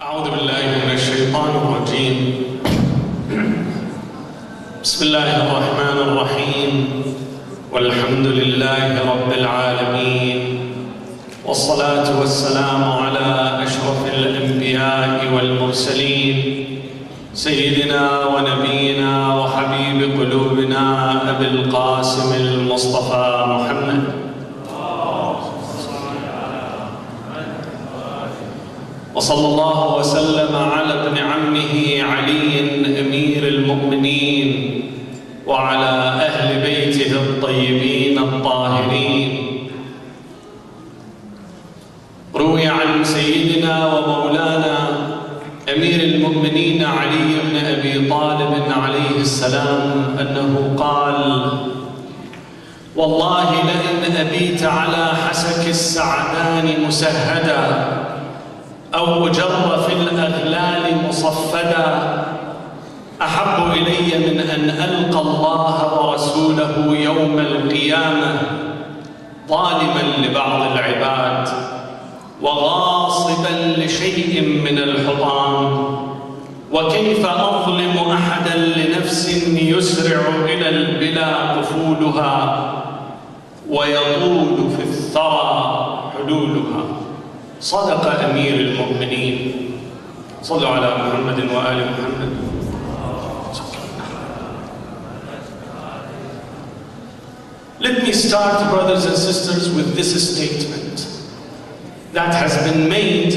أعوذ بالله من الشيطان الرجيم. بسم الله الرحمن الرحيم. والحمد لله رب العالمين، والصلاة والسلام على أشرف الأنبياء والمرسلين، سيدنا ونبينا وحبيب قلوبنا أبي القاسم المصطفى محمد، وصلى الله وسلم على ابن عمه علي أمير المؤمنين وعلى أهل بيته الطيبين الطاهرين. روي عن سيدنا ومولانا أمير المؤمنين علي بن أبي طالب عليه السلام أنه قال: والله لئن أبيت على حسك السعدان مسهدا أو جر في الأغلال مصفدا أحب إلي من أن ألقى الله ورسوله يوم القيامة ظالما لبعض العباد وغاصبا لشيء من الحطام. وكيف أظلم أحدا لنفس يسرع إلى البلا قفولها ويطول في الثرى حلولها. صدق أمير المؤمنين. صلوا على محمد وآل محمد. Let me start, brothers and sisters, with this statement that has been made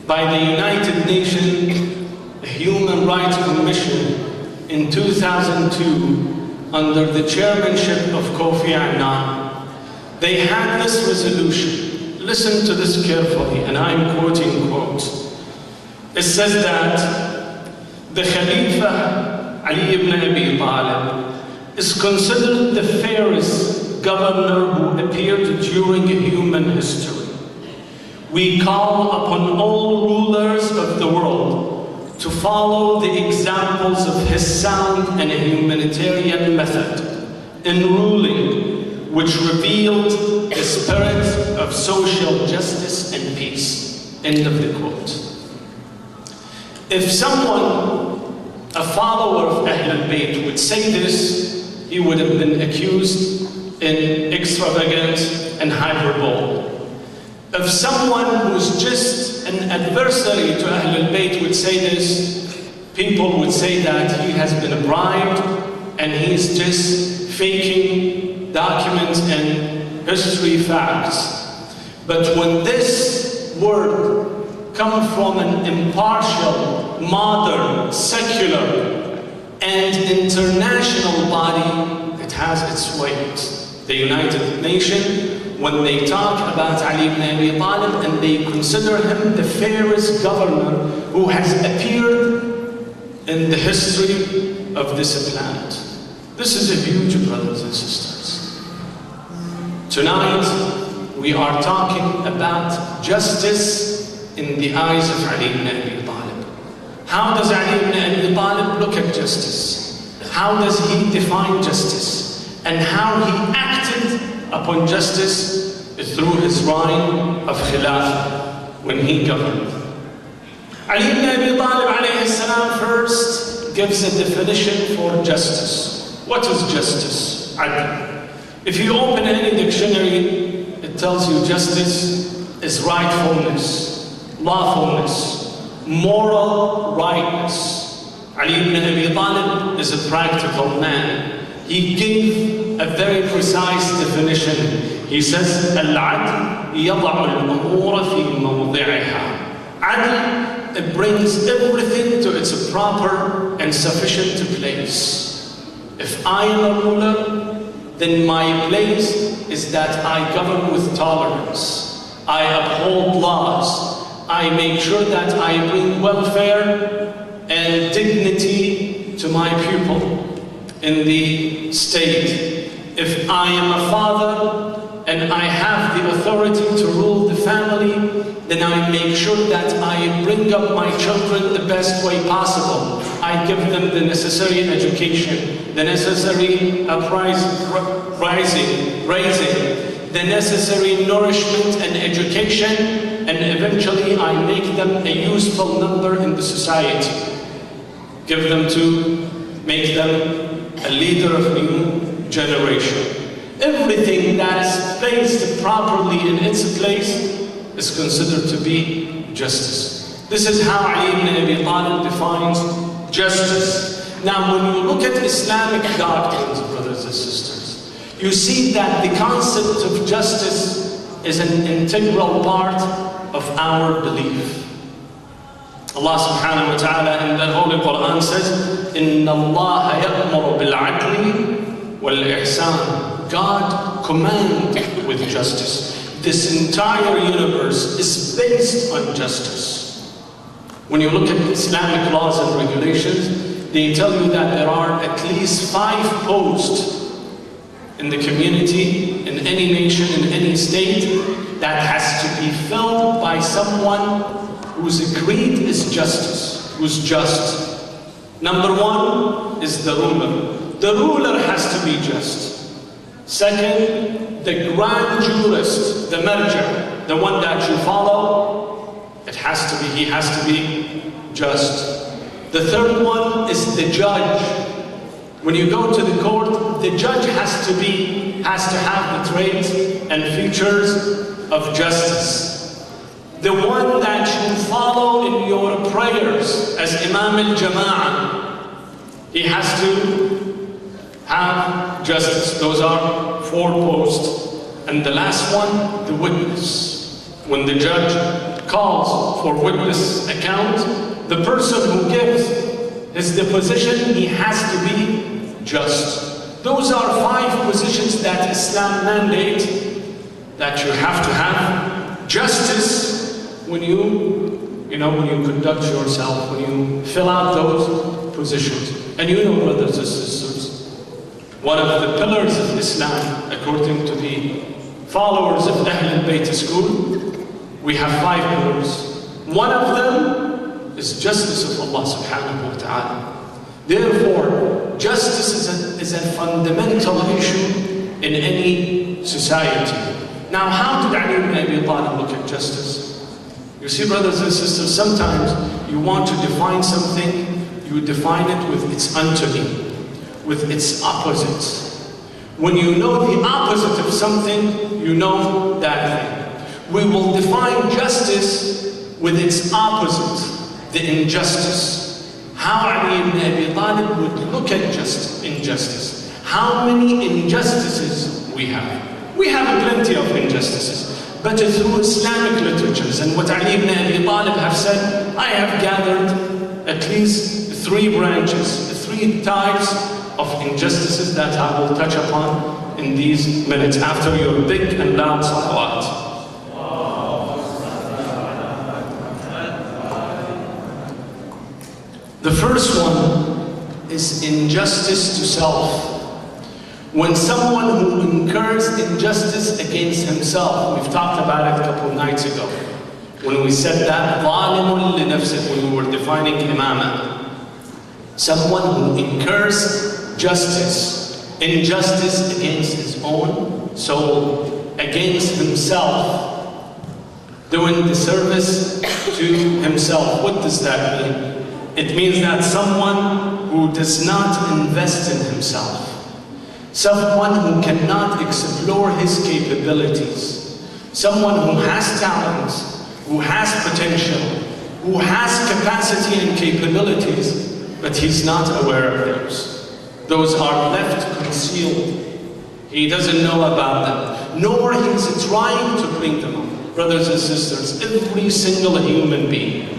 by the United Nations Human Rights Commission in 2002 under the chairmanship of Kofi Annan. They had this resolution. Listen to this carefully, and I'm quoting quotes. It says that the Khalifa Ali ibn Abi Talib is considered the fairest governor who appeared during human history. We call upon all rulers of the world to follow the examples of his sound and humanitarian method in ruling, which revealed the spirit of social justice and peace. End of the quote. If someone, a follower of Ahl al-Bayt, would say this, he would have been accused in extravagance and hyperbole. If someone who's just an adversary to Ahl al-Bayt would say this, people would say that he has been bribed and he's just faking documents and history facts. But when this word comes from an impartial, modern, secular, and international body, it has its weight. The United Nations, when they talk about Ali ibn Abi Talib and they consider him the fairest governor who has appeared in the history of this planet. This is a huge, brothers and sisters. Tonight, we are talking about justice in the eyes of Ali ibn Abi Talib. How does Ali ibn Abi Talib look at justice? How does he define justice? And how he acted upon justice through his reign of Khilafah when he governed. Ali ibn Abi Talib alayhi salam first gives a definition for justice. What is justice? Adl. If you open any dictionary, it tells you justice is rightfulness, lawfulness, moral rightness. Ali ibn Abi Talib is a practical man. He gave a very precise definition. He says, Al-Adl yada'u al-umura fi mawdi'iha. Adl, it brings everything to its proper and sufficient place. If I am a ruler, then my place is that I govern with tolerance. I uphold laws. I make sure that I bring welfare and dignity to my people in the state. If I am a father and I have the authority to rule the family, then I make sure that I bring up my children the best way possible. I give them the necessary education, the necessary raising, the necessary nourishment and education, and eventually I make them a useful number in the society. Give them to make them a leader of a new generation. Everything that is placed properly in its place is considered to be justice. This is how Ali ibn Abi Talib defines justice. Now, when you look at Islamic doctrines, brothers and sisters, you see that the concept of justice is an integral part of our belief. Allah subhanahu wa ta'ala in the Holy Quran says, إِنَّ اللَّهَ يَأْمُرُ بِالْعَدْلِ وَالْإِحْسَانِ. God commands with justice. This entire universe is based on justice. When you look at Islamic laws and regulations, they tell you that there are at least 5 posts in the community, in any nation, in any state, that has to be filled by someone whose creed is justice, who's just. Number 1 is the ruler. The ruler has to be just. Second, the grand jurist, the merja, the one that you follow, he has to be just. The third one is the judge. When you go to the court, the judge has to have the traits and features of justice. The one that you follow in your prayers as Imam al-Jama'ah, he has to have justice. Those are 4 posts. And the last one, the witness. When the judge calls for witness account, the person who gives his deposition, he has to be just. Those are 5 positions that Islam mandates that you have to have justice when you conduct yourself, when you fill out those positions. And brothers and sisters, one of the pillars of Islam, according to the followers of Ahl al-Bayt school, we have 5 pillars. One of them is justice of Allah subhanahu wa ta'ala. Therefore, justice is a fundamental issue in any society. Now, how did Ali ibn Abi Talib look at justice? You see, brothers and sisters, sometimes you want to define something, you define it with its antonym, with its opposites. When you know the opposite of something, you know that thing. We will define justice with its opposite, the injustice. How Ali ibn Abi Talib would look at injustice. How many injustices we have. We have plenty of injustices, but through Islamic literatures and what Ali ibn Abi Talib have said, I have gathered at least 3 branches, 3 types of injustices that I will touch upon in these minutes after your big and loud salawat. The first one is injustice to self. When someone who incurs injustice against himself, we've talked about it a couple of nights ago, when we said that, ظَالِمٌ لِنَفْسِهِ, when we were defining imamah. Someone who incurs injustice against his own soul, against himself, doing the service to himself. What does that mean? It means that someone who does not invest in himself, someone who cannot explore his capabilities, someone who has talents, who has potential, who has capacity and capabilities, but he's not aware of those. Those are left concealed. He doesn't know about them, nor he's trying to bring them up. Brothers and sisters, every single human being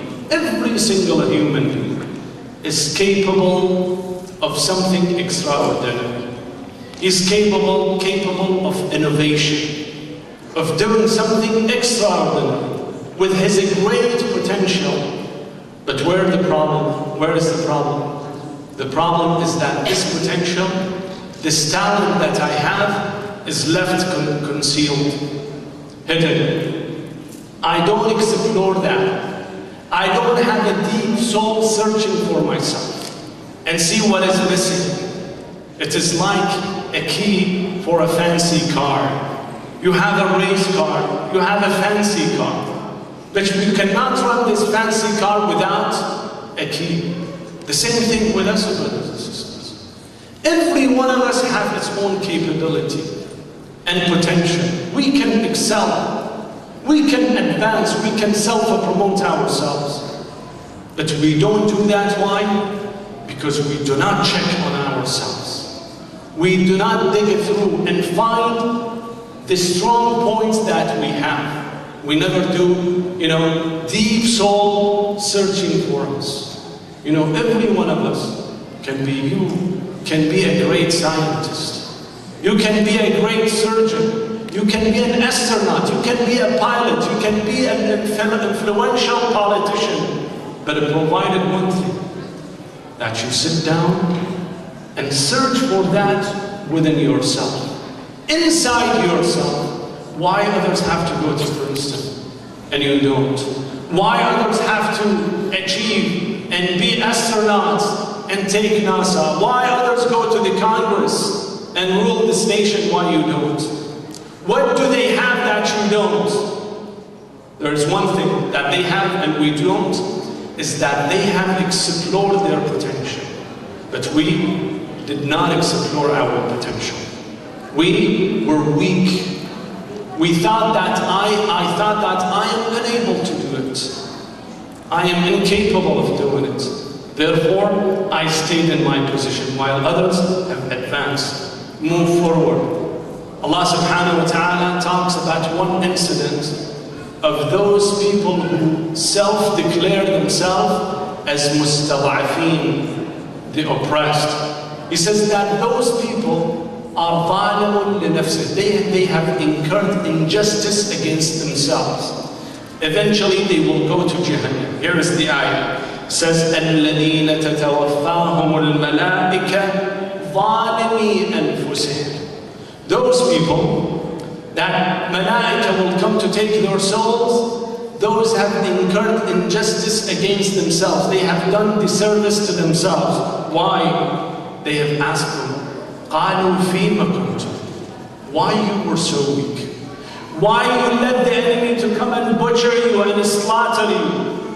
is capable of something extraordinary. He's capable of innovation, of doing something extraordinary with his great potential. But where is the problem? The problem is that this potential, this talent that I have, is left concealed, hidden. I don't explore that. I don't have a deep soul searching for myself and see what is missing. It is like a key for a fancy car. You have a race car, you have a fancy car, But we cannot run this fancy car without a key. The same thing with us, brothers and sisters. Every one of us has its own capability and potential. We can excel, we can advance, we can self-promote ourselves. But we don't do that, why? Because we do not check on ourselves. We do not dig it through and find the strong points that we have. We never do, deep soul searching for us. Every one of us can be a great scientist. You can be a great surgeon. You can be an astronaut. You can be a pilot. You can be an influential politician. But provided one thing, that you sit down and search for that within yourself. Inside yourself. Why others have to go to Princeton and you don't? Why others have to achieve and be astronauts and take NASA? Why others go to the Congress and rule this nation while you don't? What do they have that you don't? There is one thing that they have and we don't, is that they have explored their potential. But we did not explore our potential. We were weak. We thought that I thought that I am unable to do it. I am incapable of doing it. Therefore, I stayed in my position while others have advanced, moved forward. Allah subhanahu wa ta'ala talks about one incident of those people who self-declare themselves as mustad'afin, the oppressed. He says that those people are ظالمٌ لنفسه. They have incurred injustice against themselves. Eventually they will go to Jahannam. Here is the ayah. It says, الَّذِينَ تَتَوَفَّاهُمُ الْمَلَائِكَةُ ظَالِمِي أَنفُسِهِمْ. Those people, that malaika will come to take their souls, those have incurred injustice against themselves. They have done disservice to themselves. Why? They have asked them, قالوا فيما كنتم. Why you were so weak? Why you let the enemy to come and butcher you and slaughter you,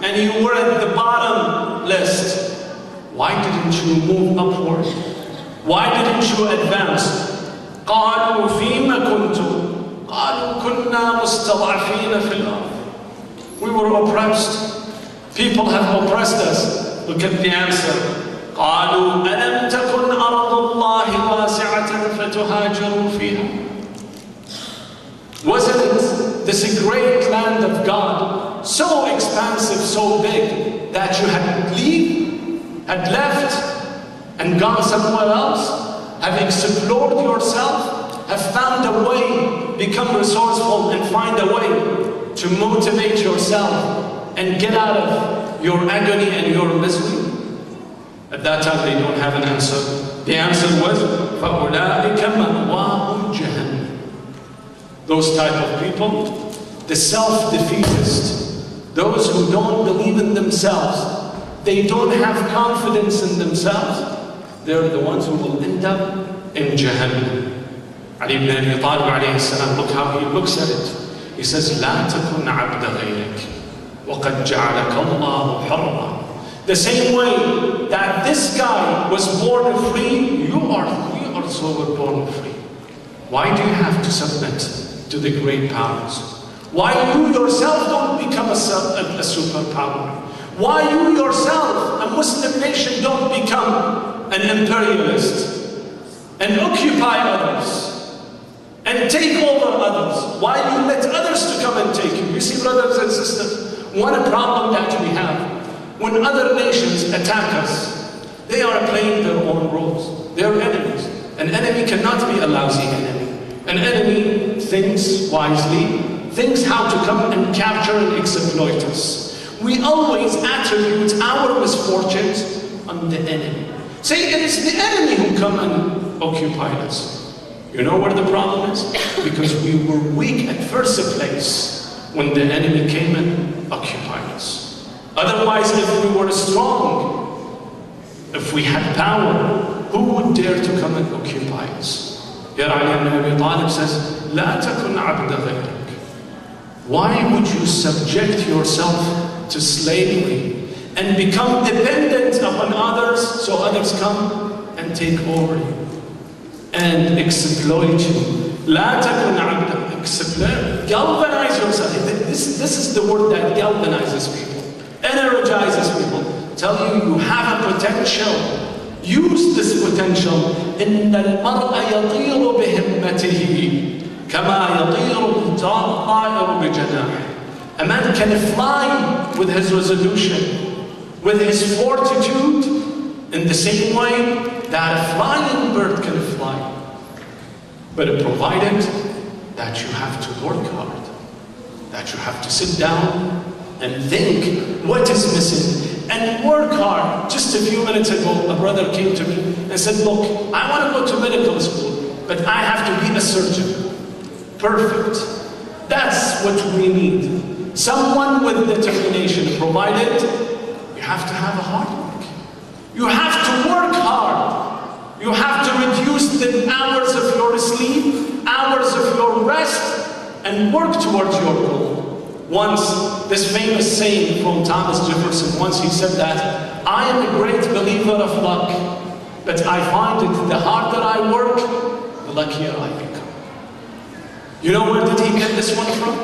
and you were at the bottom list? Why didn't you move upward? Why didn't you advance? قالوا فيما كنتم. قالوا كنا مستضعفين في الأرض. We were oppressed. People have oppressed us. Look at the answer. قالوا ألم تكن أرض الله واسعة فتهاجروا فيها. Wasn't this great land of God so expansive, so big, that you had left and gone somewhere else, have explored yourself, have found a way, become resourceful and find a way to motivate yourself and get out of your agony and your misery? At that time, they don't have an answer. The answer was, فَأُولَٰئِكَ مَأْوَاهُمْ جَهَنَّمُ. Those type of people, the self-defeatist, those who don't believe in themselves, they don't have confidence in themselves, they're the ones who will end up in Jahannam. Ali ibn Abi Talib alayhi salam, look how he looks at it. He says, لَا تَكُنْ عَبْدَ غَيْرِكَ وَقَدْ جَعَلَكَ اللَّهُ حَرًّا. The same way that this guy was born free, we also were born free. Why do you have to submit to the great powers? Why you yourself don't become a superpower? Why you yourself, a Muslim nation, don't become an imperialist and occupy others and take over others? Why do you let others to come and take you? You see, brothers and sisters, one problem that we have, when other nations attack us, they are playing their own roles. They are enemies. An enemy cannot be a lousy enemy. An enemy thinks wisely, thinks how to come and capture and exploit us. We always attribute our misfortunes on the enemy. Say it is the enemy who come and occupy us. You know where the problem is? Because we were weak at first place when the enemy came and occupied us. Otherwise, if we were strong, if we had power, who would dare to come and occupy us? Here Ali ibn Abi Talib says, لا تكن عبد غيرك. Why would you subject yourself to slavery and become dependent upon others so others come and take over you and exploit you? لا تكن عبدا. Galvanize yourself. This is the word that galvanizes people, energizes people. Tell you have a potential. Use this potential. إن المرء يطير بهمته كما يطير الطائر بجناحه. A man can fly with his resolution, with his fortitude, in the same way that a flying bird can fly. But provided that you have to work hard, that you have to sit down and think what is missing and work hard. Just a few minutes ago, a brother came to me and said, look, I want to go to medical school, but I have to be a surgeon. Perfect. That's what we need. Someone with determination, provided you have to have a hard work. You have to work hard. You have to reduce the hours of your sleep, hours of your rest, and work towards your goal. Once, this famous saying from Thomas Jefferson, once he said that, I am a great believer of luck, but I find it the harder I work, the luckier I become. You know where did he get this one from?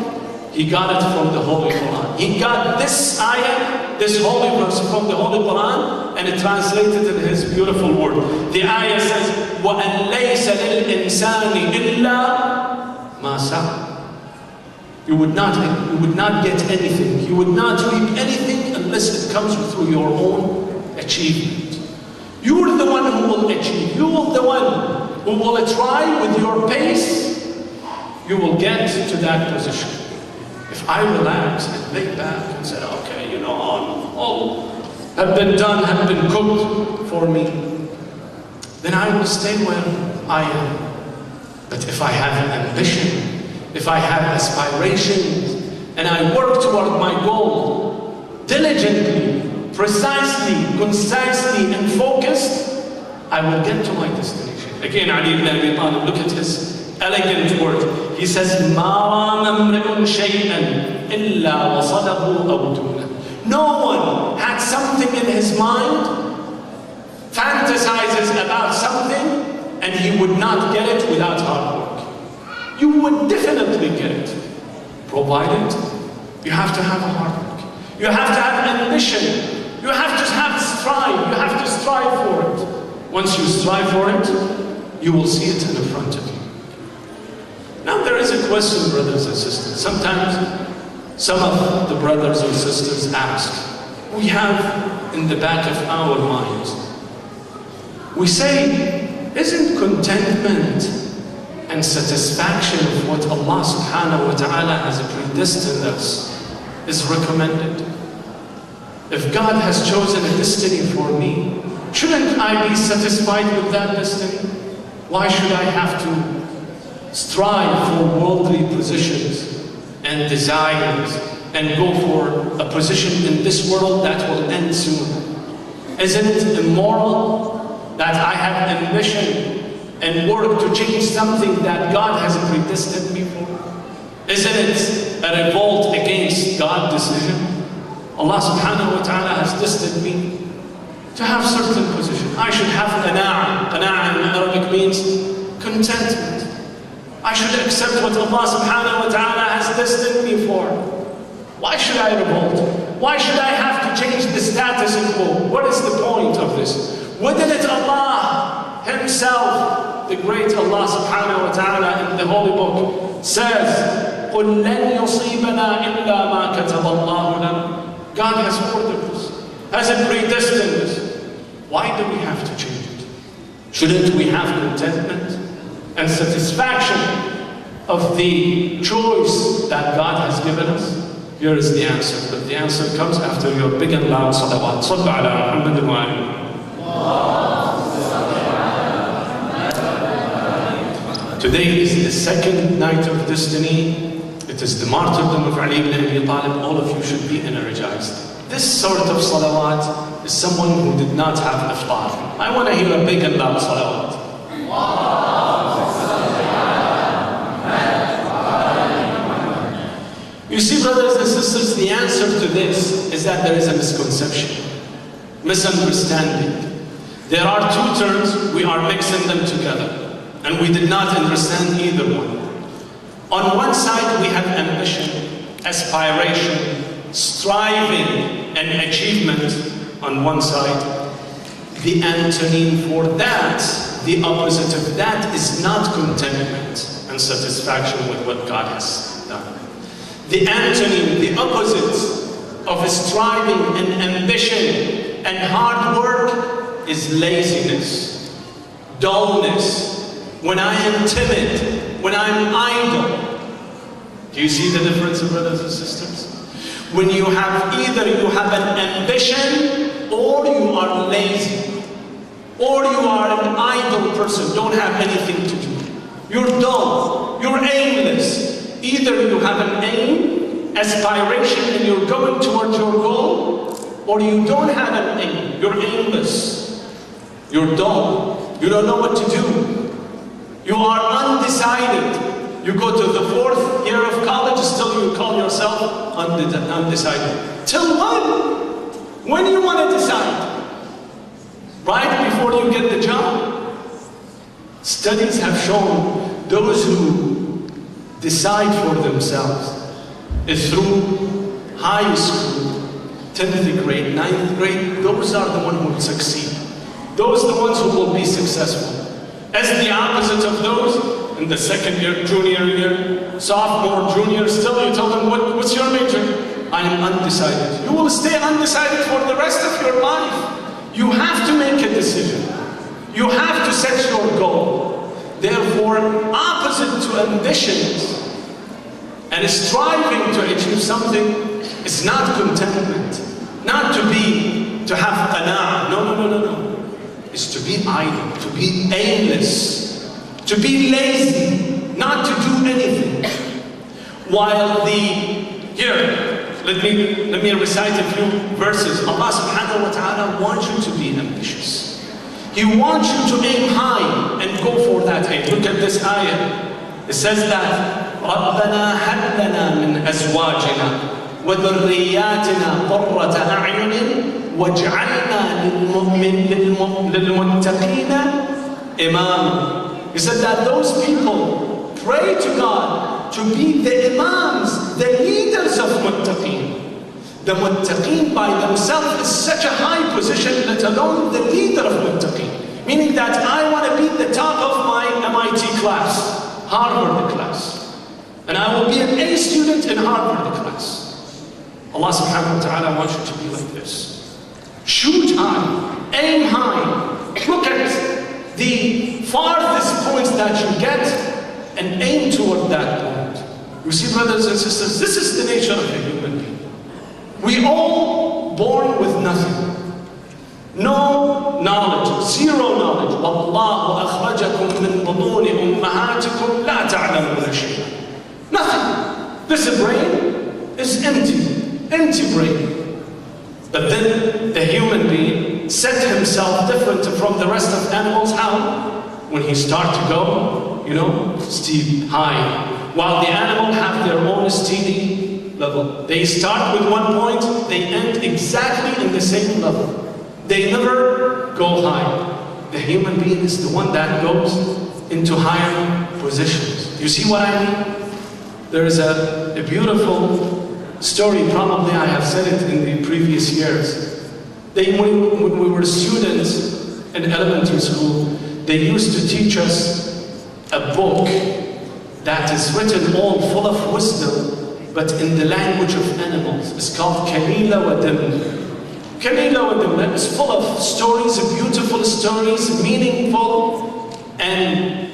He got it from the Holy Quran. He got this ayah, this holy verse from the Holy Quran, and it translated in his beautiful word. The ayah says, وَأَنْ لَيْسَ لِلْإِنسَانِ إِلَّا مَا سَعَى. You would not get anything. You would not reap anything unless it comes through your own achievement. You are the one who will achieve. You are the one who will try with your pace. You will get to that position. If I relax and lay back and say, okay, you know, all have been done, have been cooked for me, then I will stay where I am. But if I have an ambition, if I have aspirations, and I work toward my goal diligently, precisely, concisely, and focused, I will get to my destination. Again, Ali ibn Abi Talib, look at his elegant word. He says, مَا رَامَ امْرِئٌ شَيْئًا إِلَّا وَصَلَهُ أَوْ دُونَهُ. No one had something in his mind, fantasizes about something, and he would not get it without hard work. You would definitely get it, provided you have to have a hard work. You have to have an ambition. You have to have strive. You have to strive for it. Once you strive for it, you will see it in front of you. Now there is a question, brothers and sisters. Sometimes some of the brothers and sisters ask, we have in the back of our minds, we say, isn't contentment and satisfaction of what Allah subhanahu wa ta'ala has predestined us is recommended? If God has chosen a destiny for me, shouldn't I be satisfied with that destiny? Why should I have to strive for worldly positions and desires and go for a position in this world that will end soon? Isn't it immoral that I have ambition and work to change something that God has predestined me for? Isn't it a revolt against God's decision? Allah subhanahu wa ta'ala has destined me to have certain position. I should have qana'a. Qana'a in Arabic means contentment. I should accept what Allah subhanahu wa ta'ala has destined me for. Why should I revolt? Why should I have to change the status quo? What is the point of this? Wouldn't it Allah Himself, the great Allah subhanahu wa ta'ala in the Holy Book says, قُلْ لَنْ يُصِيبَنَا إِلَّا مَا كَتَبَ اللَّهُ لَنَا. God has ordered us, has predestined us. Why do we have to change it? Shouldn't we have contentment and satisfaction of the choice that God has given us? Here is the answer, but the answer comes after your big and loud salawat. Sallu ala Muhammad wa alihi. Today is the second night of destiny. It is the martyrdom of Ali ibn Abi Talib. All of you should be energized. This sort of salawat is someone who did not have iftar. I want to hear a big and loud salawat. You see, brothers and sisters, the answer to this is that there is a misconception, misunderstanding. There are two terms, we are mixing them together, and we did not understand either one. On one side, we have ambition, aspiration, striving, and achievement on one side. The antonym for that, the opposite of that, is not contentment and satisfaction with what God has done. The antonym, the opposite of striving and ambition and hard work is laziness, dullness, when I am timid, when I'm idle. Do you see the difference, brothers and sisters? When you have either you have an ambition or you are lazy, or you are an idle person, don't have anything to do. You're dull, you're aimless. Either you have an aim, aspiration, and you're going towards your goal, or you don't have an aim, you're aimless. You're dull, you don't know what to do. You are undecided. You go to the 4th year of college, still you call yourself undecided. Till when? When do you want to decide? Right before you get the job? Studies have shown those who decide for themselves is through high school, 10th grade, 9th grade, those are the ones who will succeed. Those are the ones who will be successful. As the opposite of those, in the 2nd year, junior year, sophomore, junior, still you tell them, what's your major? I am undecided. You will stay undecided for the rest of your life. You have to make a decision. You have to set your goal. Therefore, opposite to ambitions and striving to achieve something is not contentment. Not to have qana'ah. No. It's to be idle, to be aimless, to be lazy, not to do anything. While let me recite a few verses. Allah subhanahu wa ta'ala wants you to be ambitious. He wants you to aim high and go for that aim. Look at this ayah. It says that رَبَّنَا هَبْ لَنَا مِنْ أَزْوَاجِنَا وَذُرِّيَّاتِنَا قُرَّةَ أَعْيُنٍ وَاجْعَلْنَا لِلْمُتَّقِينَ إِمَامًا. He said that those people pray to God to be the imams, the leaders of muttaqeen. The muttaqeen by themselves is such a high position, let alone the leader of muttaqeen. Meaning that I want to be the top of my MIT class, Harvard class. And I will be an A student in Harvard class. Allah subhanahu wa ta'ala wants you to be like this. Shoot high, aim high. Look at the farthest points that you get and aim toward that point. You see, brothers and sisters, this is the nature of a human being. We all born with nothing. No knowledge, zero knowledge. وَاللَّهُ أَخْرَجَكُم مِّن بُطُونِ أُمَّهَاتِكُمْ لَا تَعْلَمُونَ شَيْئًا. Nothing. This brain is empty brain. But then the human being set himself different from the rest of animals. How? When he starts to go, steep, high. While the animal have their own steady level. They start with one point, they end exactly in the same level. They never go high. The human being is the one that goes into higher positions. You see what I mean? There is a beautiful story, probably I have said it in the previous years. When we were students in elementary school, they used to teach us a book that is written all full of wisdom, but in the language of animals. It's called Kalila wa Dimna. Kalila wa Dimna is full of stories, beautiful stories, meaningful, and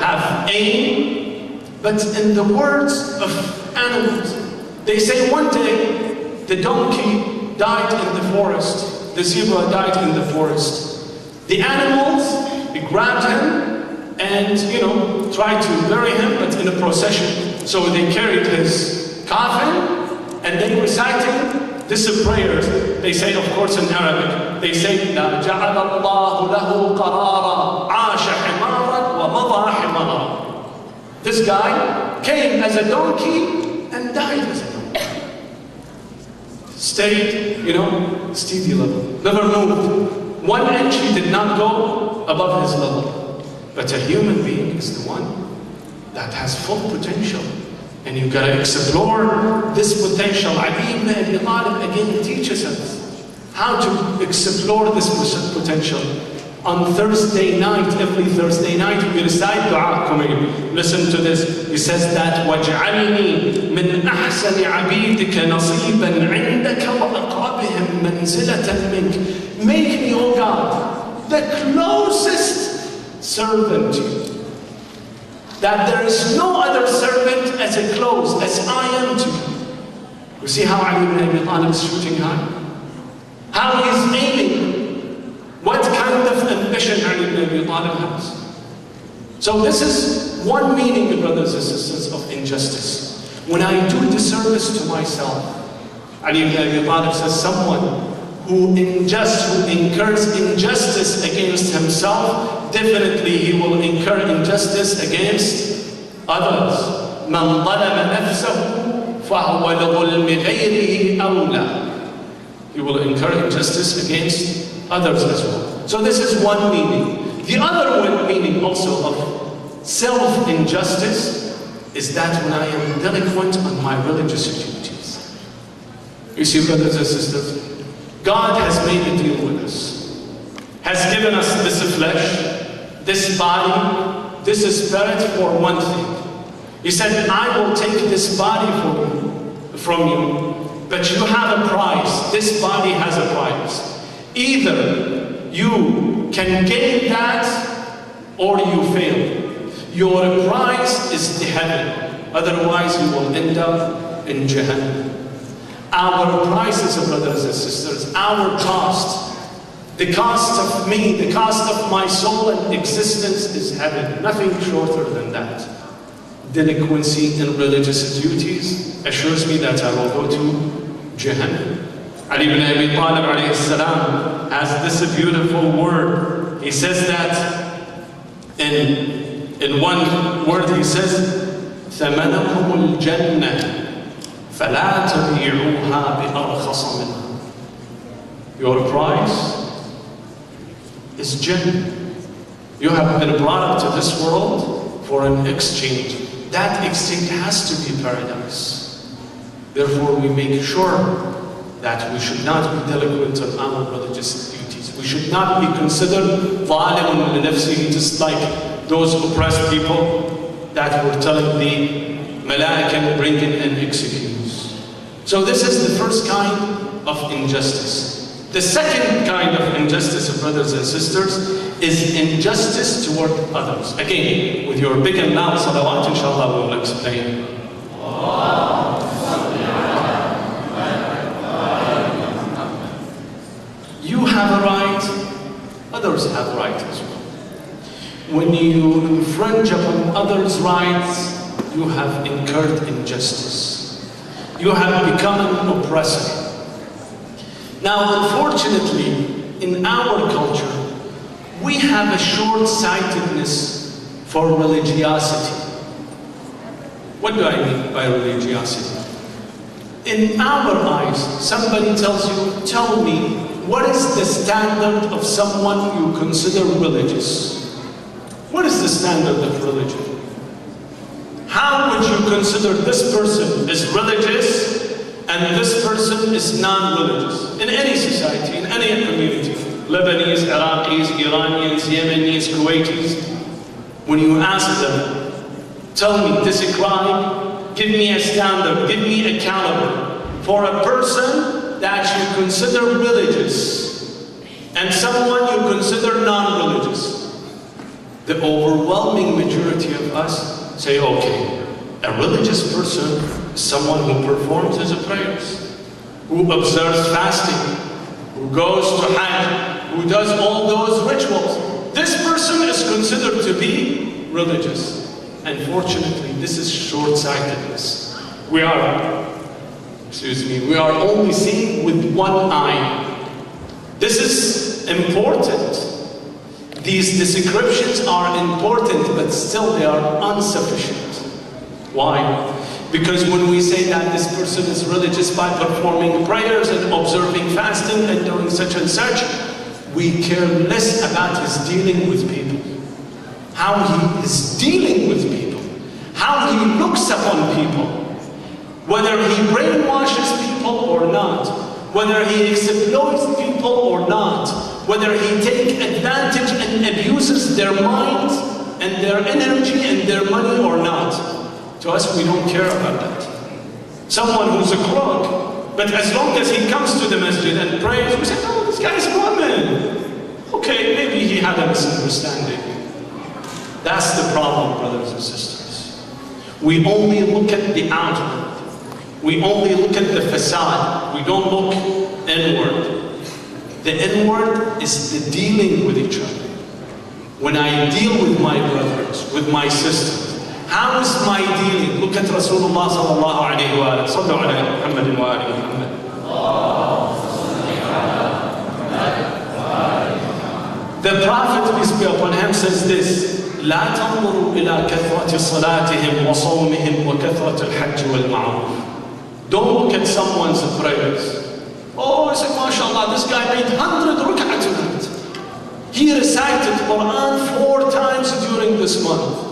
have aim, but in the words of animals. They say one day the donkey died in the forest, the zebra died in the forest. The animals grabbed him and tried to bury him, but in a procession. So they carried his coffin and they recited this prayer. They say, of course, in Arabic. They say, "La ja'ala Allahu lahu qarara, 'asha himaran wa mada himara." This guy came as a donkey and died as a young man. Stayed, steady level, never moved. 1 inch he did not go above his level. But a human being is the one that has full potential. And you've got to explore this potential. Ali ibn Abi Talib again teaches us how to explore this potential. On Thursday night, every Thursday night, we recite dua. Come here, listen to this. He says that وَاجْعَلْنِي مِنْ أَحْسَنِ عَبِيدِكَ نَصِيبًا عِنْدَكَ وَأَقْرَبِهِمْ مَنْزِلَةً مِنْكَ. Make me, O God, the closest servant to you. That there is no other servant as close as I am to you. You see how Ali ibn Abi Talib is shooting high? How he's aiming. What kind of ambition Ali ibn Abi Talib has? So this is one meaning, brothers and sisters, of injustice. When I do disservice to myself, Ali ibn Abi Talib says someone who incurs injustice against himself, definitely he will incur injustice against others. مَنْ ظَلَمَ نَفْسَهُ فَهُوَ لِظُلْمِ غَيْرِهِ أَوْلَى. He will incur injustice against others as well. So this is one meaning. The other meaning also of self-injustice is that when I am delinquent on my religious duties. You see, brothers and sisters, God has made a deal with us. Has given us this flesh, this body, this spirit for one thing. He said, I will take this body from you, but you have a price. This body has a price. Either you can gain that or you fail. Your price is the heaven. Otherwise you will end up in Jahannam. Our prices, brothers and sisters, our cost, the cost of me, the cost of my soul and existence is heaven. Nothing shorter than that. Delinquency in religious duties assures me that I will go to Jahannam. Ali ibn Abi Talib alayhi salam has this beautiful word. He says that in one word he says, ثَمَنَكُمُ الْجَنَّةِ فَلَا تَبِيعُوهَا بِأَرْخَصَ مِنْهَا. Your price is Jannah. You have been brought up to this world for an exchange. That exchange has to be paradise. Therefore we make sure that we should not be delinquent on our religious duties. We should not be considered ظالم لنفسه, just like those oppressed people that were telling the Malaika bring in and execute. So this is the first kind of injustice. The second kind of injustice, brothers and sisters, is injustice toward others. Again, with your big and loud salawat, inshallah, we will explain. You have a right, others have a right as well. When you infringe upon others' rights, you have incurred injustice. You have become an oppressor. Now, unfortunately, in our culture, we have a short-sightedness for religiosity. What do I mean by religiosity? In our eyes, somebody tells you, tell me, what is the standard of someone you consider religious? What is the standard of religion? How would you consider this person is religious and this person is non-religious? In any society, in any community, Lebanese, Iraqis, Iranians, Yemenis, Kuwaitis, when you ask them, tell me, describe, give me a standard, give me a caliber for a person that you consider religious and someone you consider non-religious. The overwhelming majority of us say, okay, a religious person is someone who performs his prayers, who observes fasting, who goes to Hajj, who does all those rituals. This person is considered to be religious. Unfortunately, this is short-sightedness. We are only seeing with one eye. This is important. These descriptions are important, but still they are insufficient. Why? Because when we say that this person is religious by performing prayers and observing fasting and doing such and such, we care less about his dealing with people. How he is dealing with people. How he looks upon people. Whether he brainwashes people or not. Whether he exploits people or not. Whether he takes advantage and abuses their minds and their energy and their money or not. To us, we don't care about that. Someone who's a crook, but as long as he comes to the masjid and prays, we say, oh, this guy is a mu'min. Okay, maybe he had a misunderstanding. That's the problem, brothers and sisters. We only look at the outward. We only look at the facade. We don't look inward. The inward is the dealing with each other. When I deal with my brothers, with my sisters, how is my dealing? Look at Rasulullah sallallahu alayhi wa sallam. Sallu ala Muhammadin wa ali Muhammad. The Prophet, peace be upon him, says this: لا تنظروا إلى كثرة صلاتهم وصومهم وكثرة الحج والمعروف. Don't look at someone's prayers. Oh, I said, mashallah, this guy made 100 rak'ah tonight. He recited Quran 4 times during this month.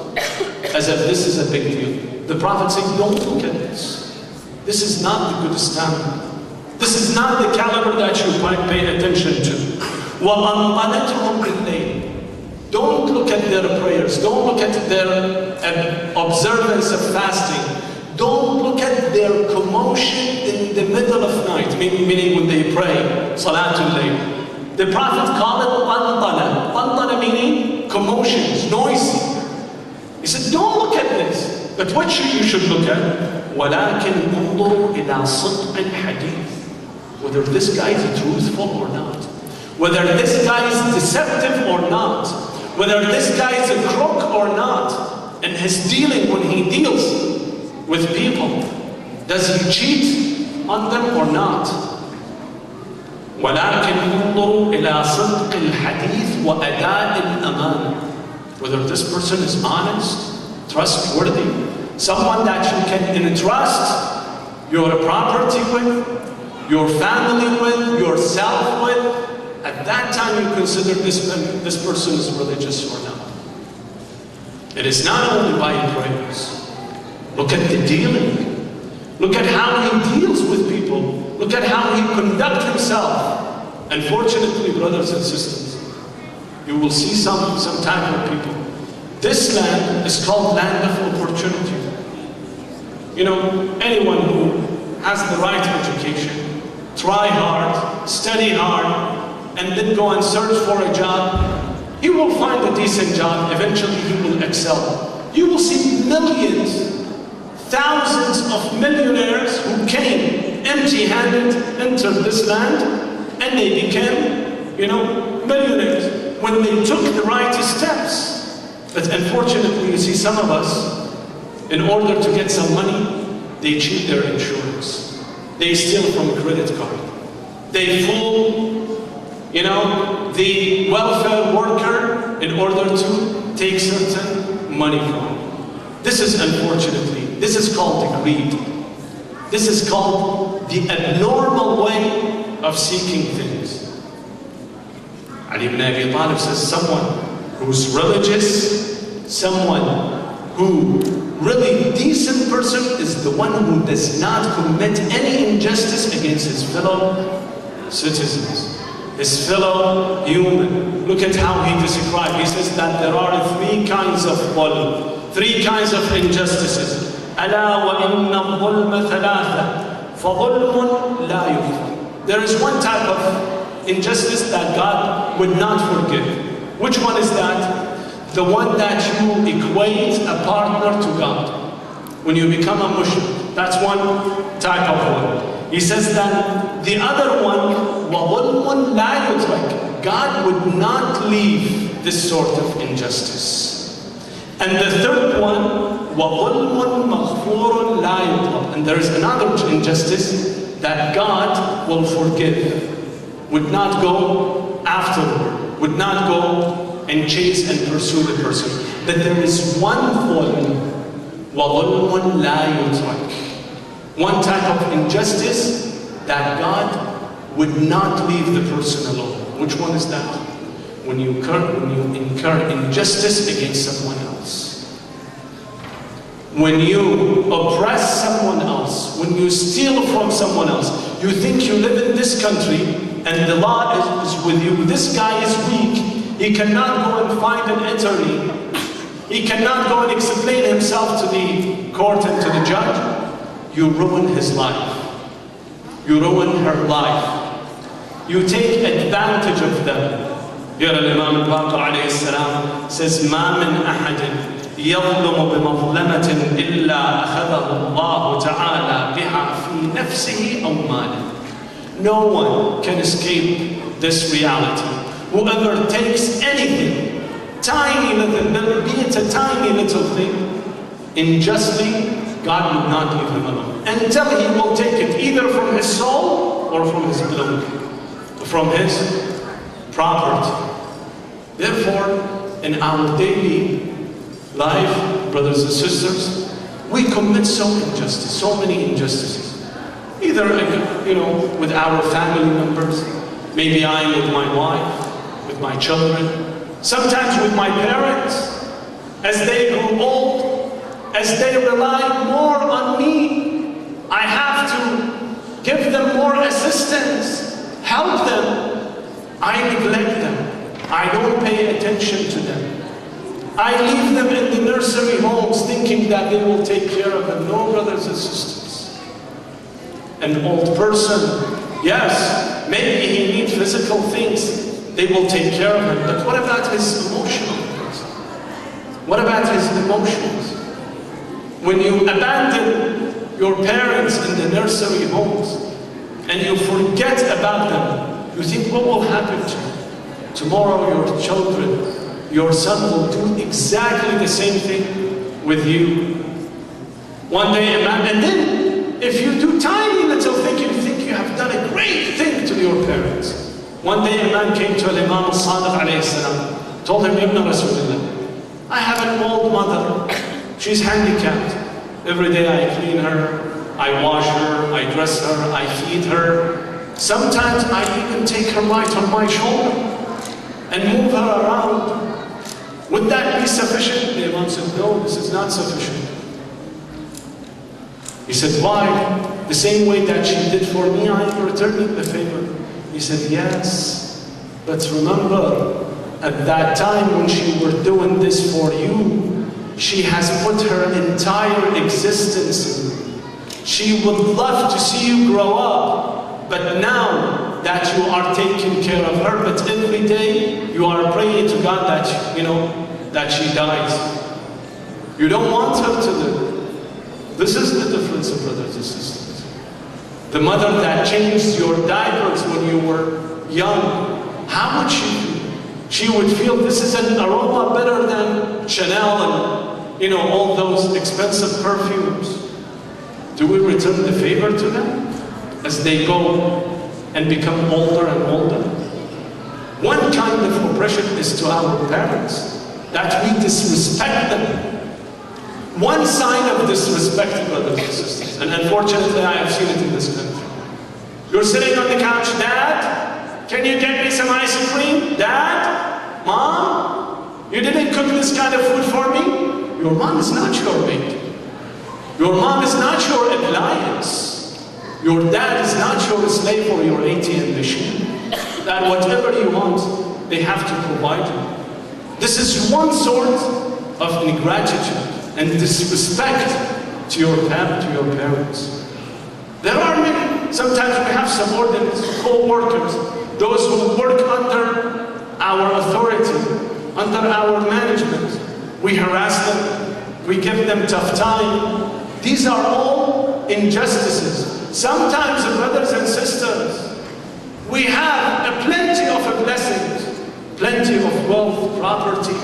As if this is a big deal. The Prophet said, don't look at this. This is not the good standard. This is not the caliber that you pay attention to. وَأَنْطَلَتْهُمْ بِاللَّيْلِ. Don't look at their prayers. Don't look at their observance of fasting. Don't look at their commotion in the middle of night, meaning when they pray, Salatul Layl. The Prophet called it Antala. Antala meaning commotions, noisy. He said, don't look at this. But what you should look at? وَلَكِنْ انظُرْ إِلَىٰ صِدْقِ الْحَدِيثِ. Whether this guy is truthful or not. Whether this guy is deceptive or not. Whether this guy is a crook or not. And his dealing, when he deals with people, does he cheat on them or not? وَلَكِنْ انظُرْ إِلَىٰ صِدْقِ الْحَدِيثِ وَأَدَاءِ الْأَمَانِ. Whether this person is honest, trustworthy, someone that you can entrust your property with, your family with, yourself with, at that time you consider this person is religious or not. It is not only by prayers. Look at the dealing. Look at how he deals with people. Look at how he conducts himself. Unfortunately, brothers and sisters, you will see some type of people. This land is called land of opportunity. You know, anyone who has the right education, try hard, study hard, and then go and search for a job, he will find a decent job. Eventually he will excel. You will see millions, thousands of millionaires who came empty-handed, entered this land, and they became, millionaires when they took the right steps. But unfortunately, you see some of us, in order to get some money, they cheat their insurance. They steal from a credit card. They fool, the welfare worker in order to take certain money from him. This is unfortunately, this is called the greed. This is called the abnormal way of seeking things. Ali ibn Abi Talib says someone who's religious, someone who really decent person is the one who does not commit any injustice against his fellow citizens, his fellow human. Look at how he describes. He says that there are 3 kinds of dhulm, 3 kinds of injustices. أَلَا وَإِنَّ الظُّلْمَ ثَلَاثَةٌ فَظُلْمٌ لَا يُغْفَرُ. There is one type of injustice that God would not forgive. Which one is that? The one that you equate a partner to God. When you become a mushrik, that's one type of one. He says that the other one, وَظُلْمٌ لَا يُتْرَكُ. God would not leave this sort of injustice. And the third one, وَظُلْمٌ مَغْفُورٌ لَا يُطْلَبُ. And there is another injustice that God will forgive, would not go afterward, would not go and chase and pursue the person. But there is one dhulm وَظُلْمٌ لَا يُتْرَكْ. One type of injustice that God would not leave the person alone. Which one is that? When you incur injustice against someone else. When you oppress someone else, when you steal from someone else, you think you live in this country and the law is with you. This guy is weak. He cannot go and find an attorney. He cannot go and explain himself to the court and to the judge. You ruin his life. You ruin her life. You take advantage of them. Here Imam al-Baqir alayhi salam says, مَا مِنْ أَحَدٍ يظلم بمظلمة إلا أخذه الله تعالى بها في نفسه أو ماله. No one can escape this reality. Whoever takes anything, tiny little, be it a tiny little thing, unjustly, God will not leave him alone. Until he will take it either from his soul or from his blood, from his property. Therefore, in our daily life, brothers and sisters, we commit so many injustices. Either, with our family members, maybe I am with my wife, with my children, sometimes with my parents, as they grow old, as they rely more on me, I have to give them more assistance, help them. I neglect them. I don't pay attention to them. I leave them in the nursery homes thinking that they will take care of them. No, brothers and sisters. An old person, yes, maybe he needs physical things. They will take care of him. But what about his emotional things? What about his emotions? When you abandon your parents in the nursery homes and you forget about them, you think, what will happen to you? Tomorrow your children, your son will do exactly the same thing with you. One day a man, and then if you do tiny little thing, you think you have done a great thing to your parents. One day a man came to Imam al-Sadiq alayhi salam, told him, Ibn Rasulullah, I have an old mother, she's handicapped. Every day I clean her, I wash her, I dress her, I feed her. Sometimes I even take her right on my shoulder and move her around. Would that be sufficient? The Imam said, no, this is not sufficient. He said, why? The same way that she did for me, I am returning the favor. He said, yes, but remember, at that time when she was doing this for you, she has put her entire existence in. She would love to see you grow up, but now that you are taking care of her, but every day you are praying to God that, that she dies. You don't want her to live. This is the difference of brothers and sisters. The mother that changed your diapers when you were young, how would she feel? She would feel this is an aroma better than Chanel and, all those expensive perfumes. Do we return the favor to them as they go and become older and older? One kind of oppression is to our parents, that we disrespect them. One sign of disrespect, brothers and sisters, and unfortunately I have seen it in this country. You're sitting on the couch, Dad, can you get me some ice cream? Dad? Mom? You didn't cook this kind of food for me? Your mom is not your mate. Your mom is not your appliance. Your dad is not your slave or your ATM machine. That whatever you want, they have to provide you. This is one sort of ingratitude and disrespect to your parents. There are many. Sometimes we have subordinates, co-workers, those who work under our authority, under our management. We harass them, we give them tough time. These are all injustices. Sometimes, brothers and sisters, we have plenty of blessings, plenty of wealth, property.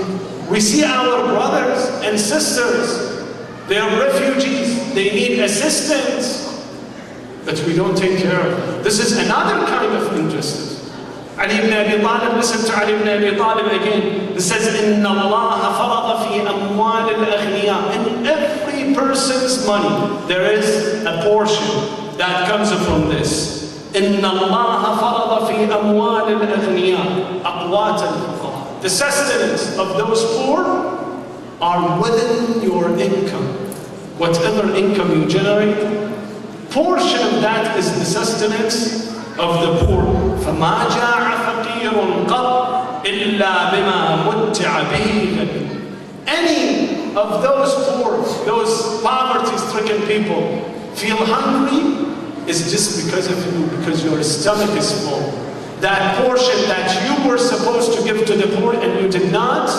We see our brothers and sisters, they are refugees, they need assistance, but we don't take care of them. This is another kind of injustice. Ali ibn Abi Talib, listen to Ali ibn Abi Talib again. It says, إِنَّ اللَّهَ فَرَضَ فِي أَمْوَالِ الْأَغْنِيَاءِ. In every person's money, there is a portion that comes from this. إِنَّ اللَّهَ فَرَضَ فِي أَمْوَالِ الْأَغْنِيَاءِ أَقْوَاتَ الْفُقَرَاءِ. The sustenance of those poor are within your income. Whatever income you generate, portion of that is the sustenance of the poor. فَمَا جَاعَ فَقِيرٌ قَطْ إِلَّا بِمَا مُتِّعَ بِهِ غَنِيٌّ. Any of those poor, those poverty-stricken people feel hungry is just because of you, because your stomach is full. That portion that you were supposed to give to the poor and you did not,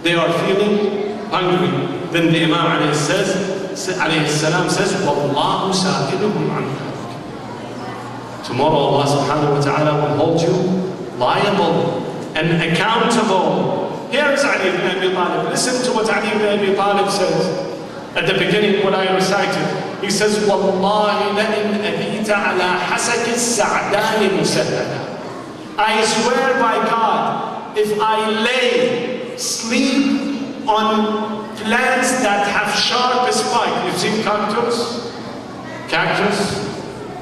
they are feeling hungry. Then the Imam alayhi salam says, وَاللَّهُ سَائِلُهُمْ عَنْ ذَلِكَ. Tomorrow Allah subhanahu wa ta'ala will hold you liable and accountable. Here's Ali ibn Abi Talib. Listen to what Ali ibn Abi Talib says at the beginning when I recited. He says, وَاللَّهِ لَإِنْ أَبِيتَ عَلَى حَسَكِ السَّعْدَانِ مُسَدَّدًا. I swear by God, if I sleep on plants that have sharp spikes. You've seen cactus? Cactus?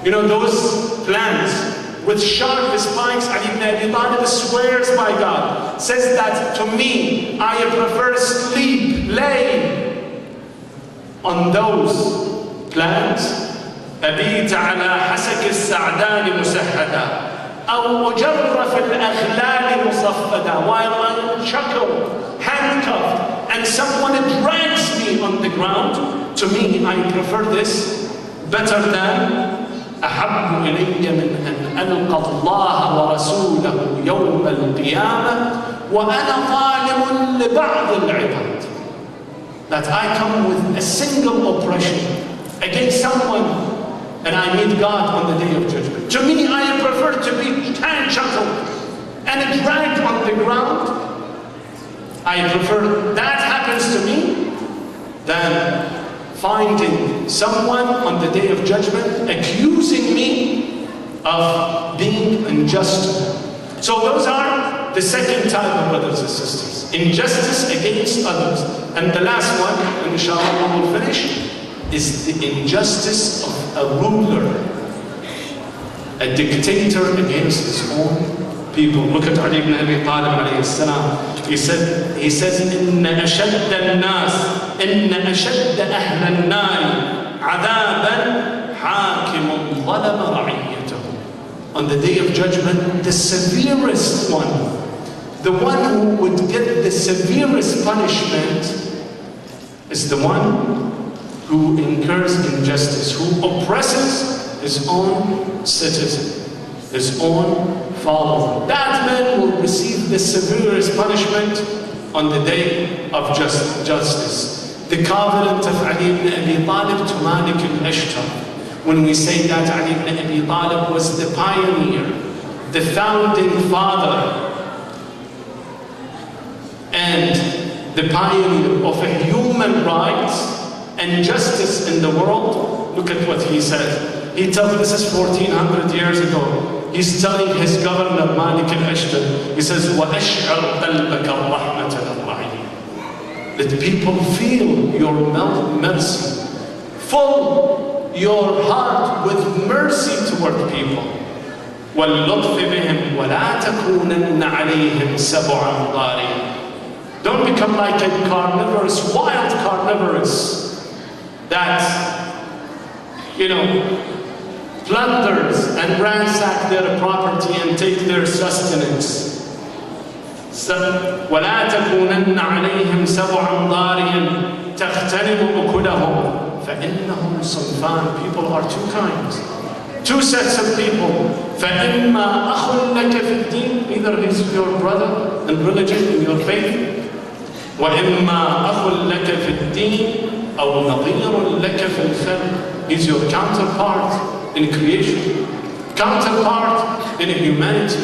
You know those plants with sharp spikes? Ali ibn Abi Talib swears by God, says that to me, I prefer lay on those plants. أبيت على حسك السعدان مسهدا أو أجر في الأغلال مصفدا. While I'm shackled, handcuffed, and someone drags me on the ground, to me I prefer this better than أحب إلي من أن ألقى الله ورسوله يوم القيامة وأنا ظالم لبعض العباد. That I come with a single oppression against someone and I meet God on the day of judgment. To me, I prefer to be shackled and dragged on the ground. I prefer that happens to me than finding someone on the day of judgment accusing me of being unjust. So those are the second type of brothers and sisters. Injustice against others. And the last one, and inshallah we will finish, is the injustice of a ruler, a dictator against his own people. Look at Ali ibn Abi Talib alayhi salam. He says, إِنَّ أَشَدَّ النَّاسِ إِنَّ أَشَدَّ أَهْلَ النَّارِ عَذَابًا حَاكِمٌ ظَلَمَ رَعِيَّتَهُ. On the day of judgment, the severest one, the one who would get the severest punishment is the one who incurs injustice, who oppresses his own citizen, his own follower. That man will receive the severest punishment on the day of justice. The covenant of Ali ibn Abi Talib to Malik al-Ashtar. When we say that Ali ibn Abi Talib was the pioneer, the founding father, and the pioneer of human rights and justice in the world, look at what he said. He tells, this is 1400 years ago. He's telling his governor, Malik al-Ashtar, he says, وَأَشْعَرْ قَلْبَكَ الرَّحْمَةَ لِلرَّعِيِّ. Let people feel your mercy. Fill your heart with mercy toward people. وَاللُّطْفِ بِهِمْ وَلَا تَكُونَنَّ عَلَيْهِمْ سَبُعًا ضَارِيًا. Don't become like a carnivorous, wild carnivorous that, plunders and ransack their property and take their sustenance. وَلَا تَكُونَنَّ عَلَيْهِمْ سَبُعًا ضَارِيًا تَغْتَنِمُ أُكُلَهُمْ فَإِنَّهُمْ صِنْفَانِ. People are two kinds, two sets of people. فَإِمَّا أَخٌ لَكَ فِي الدِّينِ. Either he's your brother in religion, in your faith. وَإِمَّا أَخٌ لَكَ فِي الدِّينِ أَوْ نَظِيرٌ لَكَ فِي الْخَلْقِ. He's your counterpart in creation, counterpart in humanity.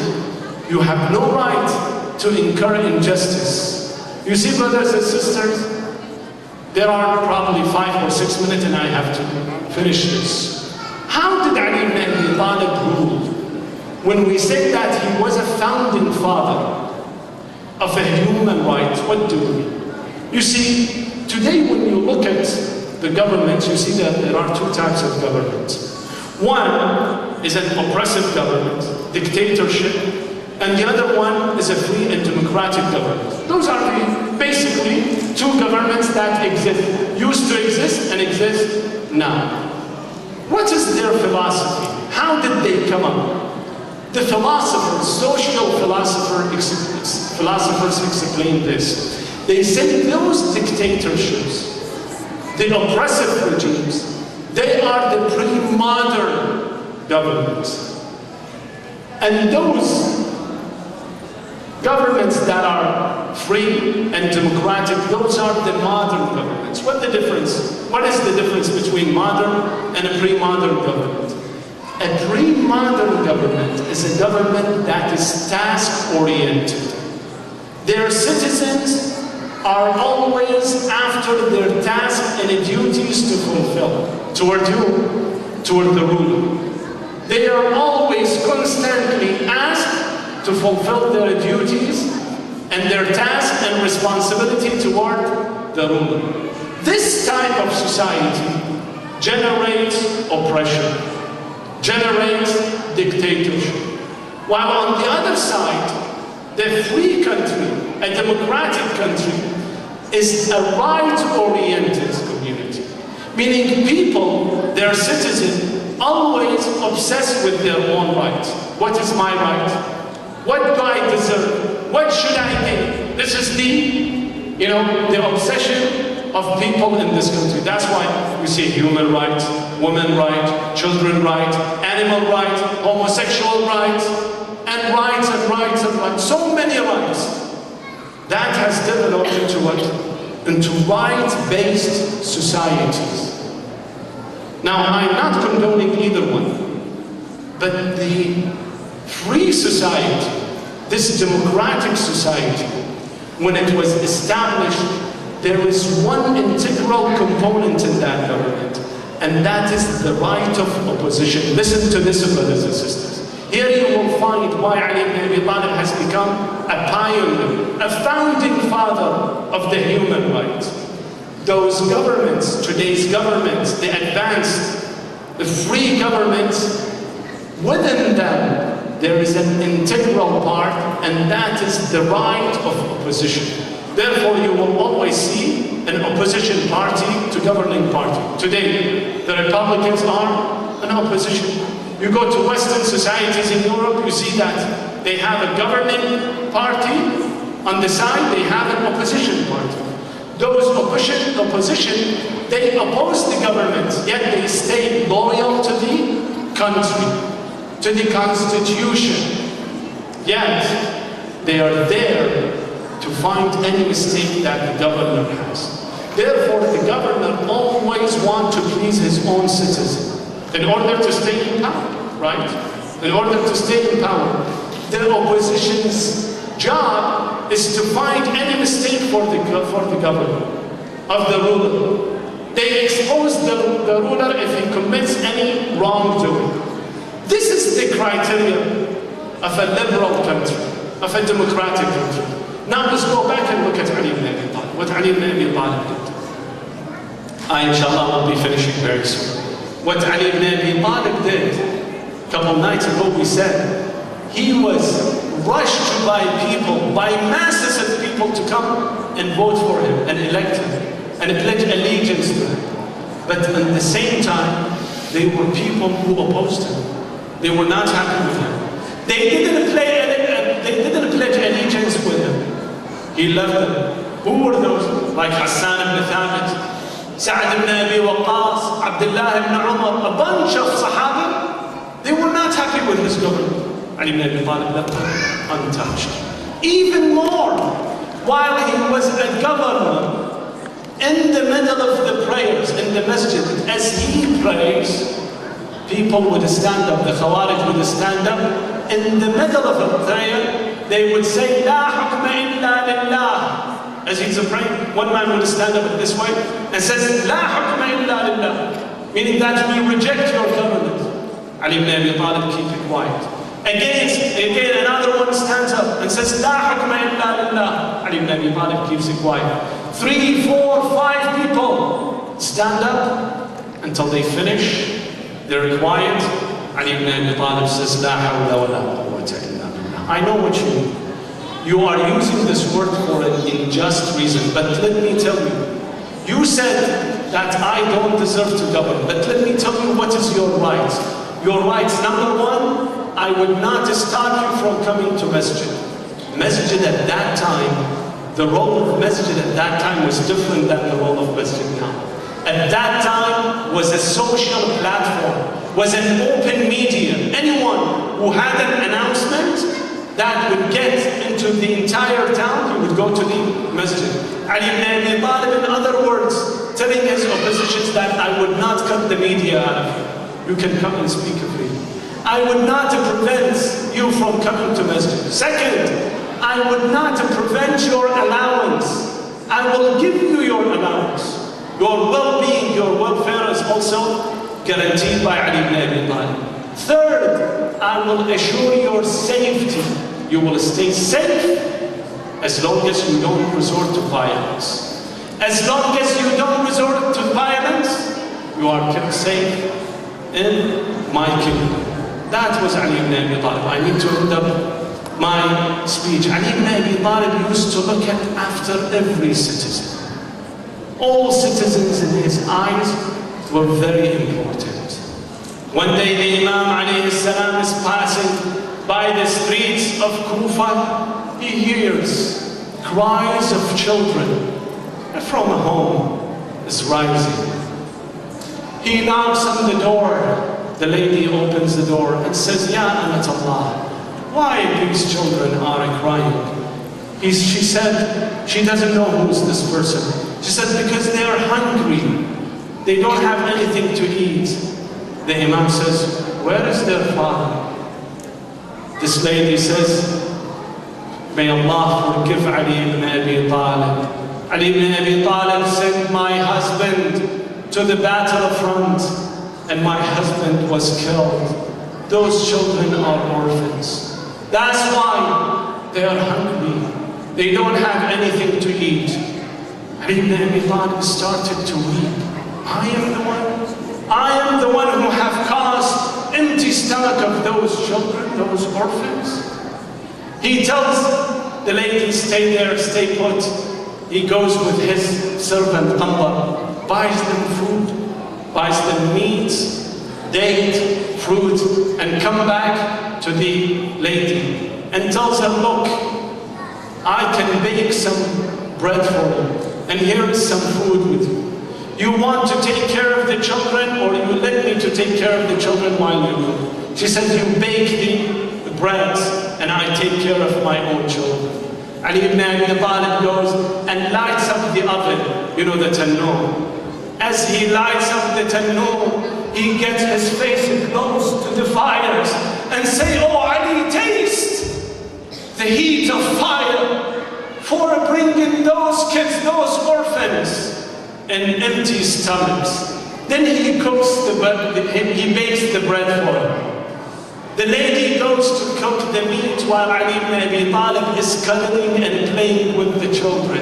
You have no right to incur injustice. You see, brothers and sisters, there are probably 5 or 6 minutes and I have to finish this. How did Ali ibn Abi Talib rule? When we say that he was a founding father of a human right, what do we mean? You see, today when you look at the government, you see that there are two types of government. One is an oppressive government, dictatorship, and the other one is a free and democratic government. Those are basically two governments that exist, used to exist and exist now. What is their philosophy? How did they come up? The philosophers, social philosophers explain this. They say those dictatorships, the oppressive regimes, they are the pre-modern governments. And those governments that are free and democratic, those are the modern governments. What is the difference between modern and a pre-modern government? A pre-modern government is a government that is task-oriented. Their citizens are always after their tasks and duties to fulfill. Toward you, toward the ruler. They are always constantly asked to fulfill their duties and their task and responsibility toward the ruler. This type of society generates oppression, generates dictatorship. While on the other side, the free country, a democratic country, is a right-oriented community. Meaning people, their citizens, always obsessed with their own rights. What is my right? What do I deserve? What should I think? This is the obsession of people in this country. That's why we see human rights, women rights, children rights, animal rights, homosexual rights, and rights and rights and rights. So many rights. That has developed into what? Into right-based societies. Now, I'm not condoning either one, but the free society, this democratic society, when it was established, there is one integral component in that government, and that is the right of opposition. Listen to this, brothers and sisters. Here you will find why Ali ibn Abi Talib has become a pioneer, a founding father of the human rights. Those governments, today's governments, the advanced, the free governments, within them there is an integral part, and that is the right of opposition. Therefore, you will always see an opposition party to governing party. Today, the Republicans are an opposition. You go to Western societies in Europe, you see that they have a governing party. On the side, they have an opposition party. Those opposition, they oppose the government, yet they stay loyal to the country, to the constitution. Yet, they are there to find any mistake that the governor has. Therefore, the governor always wants to please his own citizens in order to stay in power, right? In order to stay in power. The opposition's job is to find any mistake for the governor, of the ruler. They expose the ruler if he commits any wrongdoing. This is the criteria of a liberal country, of a democratic country. Now let's go back and look at Ali ibn Abi Talib. What Ali ibn Abi Talib did. Inshallah, will be finishing very soon. What Ali ibn Abi Talib did, a couple nights ago we said, he was rushed by people, by masses of people to come and vote for him and elect him and pledge allegiance to him. But at the same time, they were people who opposed him. They were not happy with him. They didn't pledge allegiance with him. He left them. Who were those? Like Hassan ibn Thabit, Sa'd ibn Abi Waqqas, Abdullah ibn Umar, a bunch of Sahaba. They were not happy with his government. Ali ibn Abi Talib left them untouched. Even more, while he was a governor, in the middle of the prayers in the masjid, as he prays, people would stand up, the Khawarij would stand up, in the middle of a prayer, they would say, La hukma illa lillah. As he's praying, one man would stand up this way and says, La hukma illa lillah. Meaning that we reject your government. Ali ibn Abi Talib, keep it quiet. Again, another one stands up and says, La hukma illa lillah. Ali ibn Abi Talib keeps it quiet. 3, 4, 5 people stand up until they finish. They're quiet. Ali ibn Abi Talib says, La hawla wa la quwwata illa billah. I know what you mean. You are using this word for an unjust reason, but let me tell you, you said that I don't deserve to govern, but let me tell you what is your right. Your rights, number one, I would not stop you from coming to masjid. Masjid at that time, the role of masjid at that time was different than the role of masjid now. At that time was a social platform, was an open media. Anyone who had an announcement that would get into the entire town, he would go to the masjid. Ali ibn Abi Talib, in other words, telling his oppositions that I would not cut the media out of you. You can come and speak freely. I would not prevent you from coming to masjid. Second, I would not prevent your allowance. I will give you your allowance. Your well-being, your welfare is also guaranteed by Ali ibn Abi Talib. Third, I will assure your safety. You will stay safe as long as you don't resort to violence. As long as you don't resort to violence, you are kept safe in my kingdom. That was Ali ibn Abi Talib. I need to end up my speech. Ali ibn Abi Talib used to look after every citizen. All citizens in his eyes were very important. One day the Imam alayhi salam is passing by the streets of Kufa. He hears cries of children from a home is rising. He knocks on the door. The lady opens the door and says, Ya Amatullah, why these children are crying? She said, she doesn't know who's this person. She said, because they are hungry. They don't have anything to eat. The Imam says, where is their father? This lady says, may Allah forgive Ali ibn Abi Talib. Ali ibn Abi Talib sent my husband to the battlefront, and my husband was killed. Those children are orphans. That's why they are hungry. They don't have anything to eat. Ali ibn Abi Talib started to weep. I am the one who have caused empty stomach of those children, those orphans. He tells the lady, stay there, stay put. He goes with his servant, Qambar, buys them food, buys them meat, date, fruit, and come back to the lady and tells her, look, I can bake some bread for you, and here is some food with you. You want to take care of the children, or you let me to take care of the children while you do? She said, you bake the bread, and I take care of my own children. Ali ibn Abi Talib goes and lights up the oven, you know, the tannoor. As he lights up the tannoor, he gets his face close to the fires and say, oh Ali, taste the heat of fire for bringing those kids, those orphans, in empty stomachs. Then he cooks the bread, he bakes the bread for her. The lady goes to cook the meat while Ali ibn Abi Talib is cuddling and playing with the children.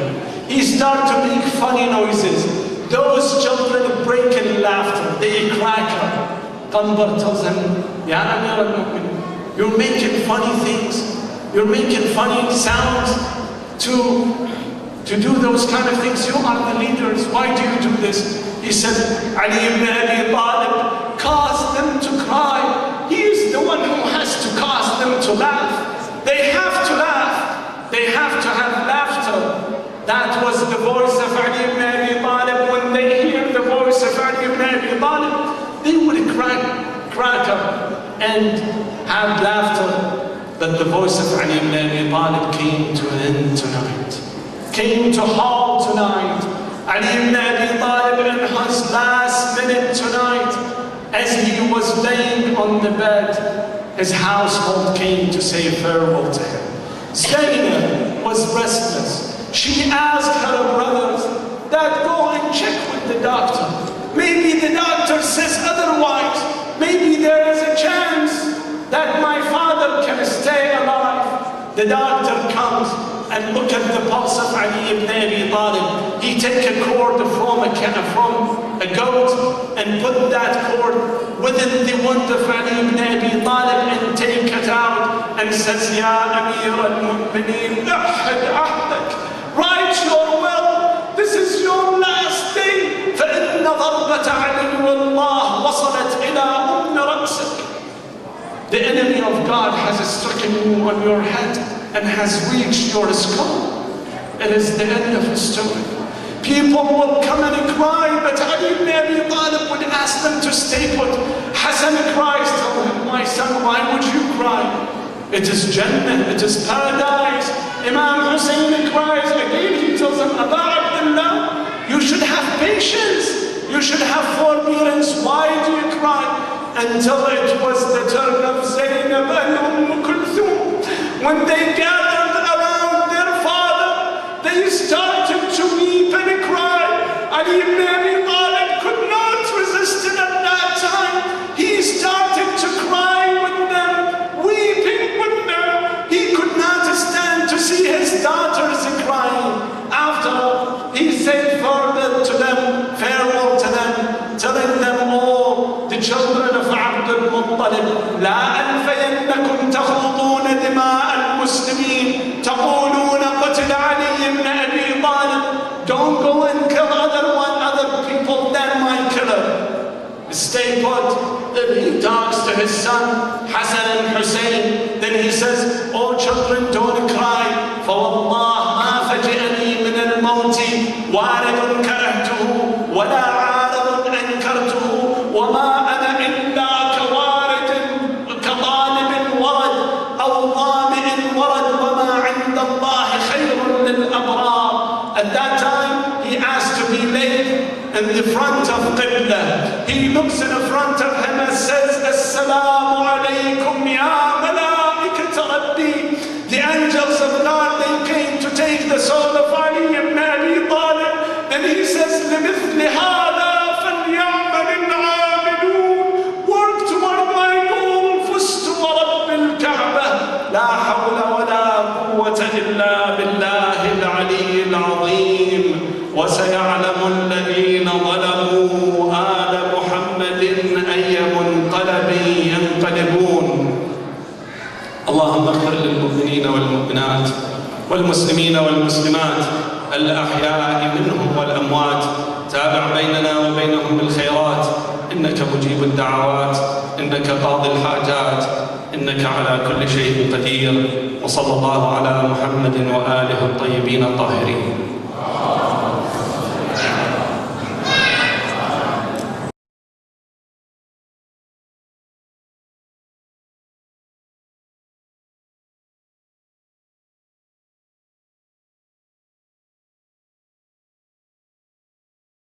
He starts to make funny noises. Those children break in laughter. They crack up. Qambar tells him, Ya Amir al-Mu'minin, you're making funny things. You're making funny sounds to do those kind of things. You are the leaders. Why do you do this? He said, Ali ibn Abi Talib caused them to cry. He is the one who has to cause them to laugh. They have to laugh. They have to have laughter. That was the voice of Ali ibn Abi Talib. When they hear the voice of Ali ibn Abi Talib, they would crack up and have laughter. But the voice of Ali ibn Abi Talib came to an end tonight. Came to halt tonight. Ali ibn Abi Talib in his last minute tonight, as he was laying on the bed, his household came to say farewell to him. Zainab was restless. She asked her brothers that go and check with the doctor. Maybe the doctor says otherwise. Maybe there is a chance that my father can stay alive. The doctor comes and and look at the pulse of Ali ibn Abi Talib. He take a cord from a goat and put that cord within the wound of Ali ibn Abi Talib and take it out and says, Ya Amir al-Mu'mineen, ahad ahdak, write your will. This is your last day. فإن ضربة عدو الله وصلت إلى أم رأسك. The enemy of God has stricken you on your head and has reached your skull. It is the end of the story. People will come and cry, but Ali ibn Abi Talib would ask them to stay put. Hassan cries, tell him, my son, why would you cry? It is Jannah, it is paradise. Imam Hussein cries, again he tells him, Aba Abdullah, you should have patience. You should have forbearance. Why do you cry? Until it was the turn of Zainab and Kulthum. When they gathered around their father, they started to weep and cry. Ali ibn Abi Talib could not resist it at that time. He started to cry with them, weeping with them. He could not stand to see his daughters crying. After he said further to them, farewell to them, telling them all, the children of Abd al-Muttalib, لا ألفينكم تخوضون دماء المسلمين تقولون قتل علي بن أبي طالب. Don't go and kill other people than my killer. Stay put. Then he talks to his son Hassan and Hussein. Then he says, oh children, don't cry. فوالله ما فجأني من الموت وارد كرهته ولا عارض أنكرته وما أنا إلا كطالب ورد أو ظامئ ورد وما عند الله خير للأبرار. At that time, he asked to be laid in the front of Qibla. He looks in the front of him and says, Assalamu alaikum ya mala'ikat Rabbi. The angels of God, they came to take the soul of Ali ibn Abi Talib. Then he says, لِمِثْلِ هَذَا فَلْيَعْمَلِ الْعَامِلُونَ. Work toward my goal. فُزْتُ وَرَبِّ الْكَعْبَةِ. لَا حَوْلَ وَلَا قُوَّةَ إِلَّا بِاللَّهِ الْعَلِيِّ الْعَظِيمِ. وَسَيَعْلَمُ الَّذِينَ ظَلَمُوا آلَ مُحَمَّدٍ أَيَّ مُنْقَلَبٍ يَنْقَلِبُونَ. اللهم اغفر للمؤمنين والمؤمنات والمسلمين والمسلمات الأحياء منهم والأموات. تابع بيننا وبينهم بالخيرات. إنك مجيب الدعوات، إنك قاضي الحاجات، إنك على كل شيء قدير. وصلى الله على محمد وآله الطيبين الطاهرين.